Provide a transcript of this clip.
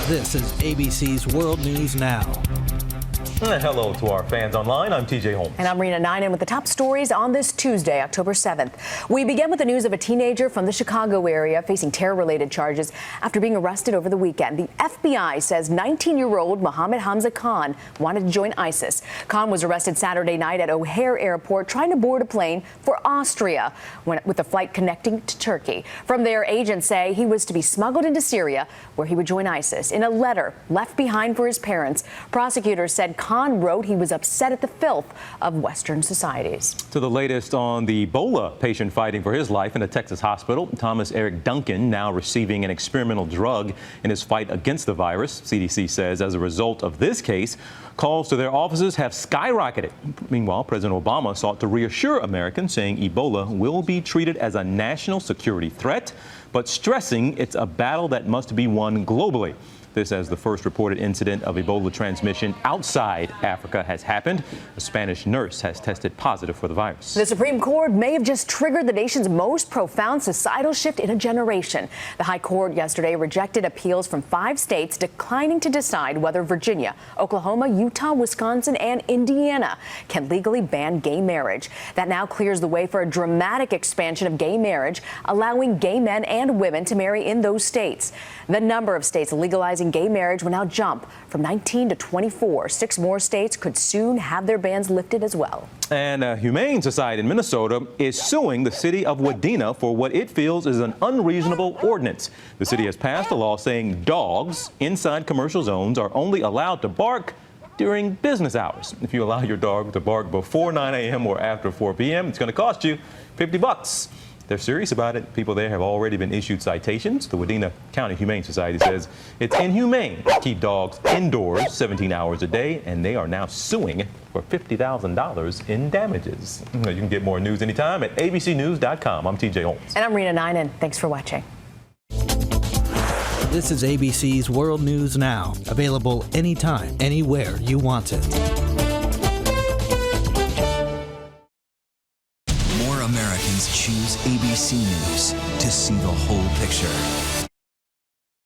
This is ABC's World News Now. Hello to our fans online. I'm TJ Holmes. And I'm Rena Ninen with the top stories on this Tuesday, October 7th. We begin with the news of a teenager from the Chicago area facing terror-related charges after being arrested over the weekend. The FBI says 19-year-old Mohammed Hamza Khan wanted to join ISIS. Khan was arrested Saturday night at O'Hare Airport trying to board a plane for Austria with a flight connecting to Turkey. From there, agents say he was to be smuggled into Syria, where he would join ISIS. In a letter left behind for his parents, prosecutors said Khan wrote he was upset at the filth of Western societies. To the latest on the Ebola patient fighting for his life in a Texas hospital, Thomas Eric Duncan now receiving an experimental drug in his fight against the virus. CDC says as a result of this case, calls to their offices have skyrocketed. Meanwhile, President Obama sought to reassure Americans, saying Ebola will be treated as a national security threat, but stressing it's a battle that must be won globally. This as the first reported incident of Ebola transmission outside Africa has happened. A Spanish nurse has tested positive for the virus. The Supreme Court may have just triggered the nation's most profound societal shift in a generation. The High Court yesterday rejected appeals from 5 states declining to decide whether Virginia, Oklahoma, Utah, Wisconsin, and Indiana can legally ban gay marriage. That now clears the way for a dramatic expansion of gay marriage, allowing gay men and women to marry in those states. The number of states legalizing gay marriage will now jump from 19 to 24. 6 more states could soon have their bans lifted as well. And Humane Society in Minnesota is suing the city of Wadena for what it feels is an unreasonable ordinance. The city has passed a law saying dogs inside commercial zones are only allowed to bark during business hours. If you allow your dog to bark before 9 a.m. or after 4 p.m., it's going to cost you $50. They're serious about it. People there have already been issued citations. The Wadena County Humane Society says it's inhumane to keep dogs indoors 17 hours a day, and they are now suing for $50,000 in damages. You can get more news anytime at abcnews.com. I'm TJ Holmes. And I'm Rena Ninen. Thanks for watching. This is ABC's World News Now, available anytime, anywhere you want it. More Americans choose ABC News to see the whole picture.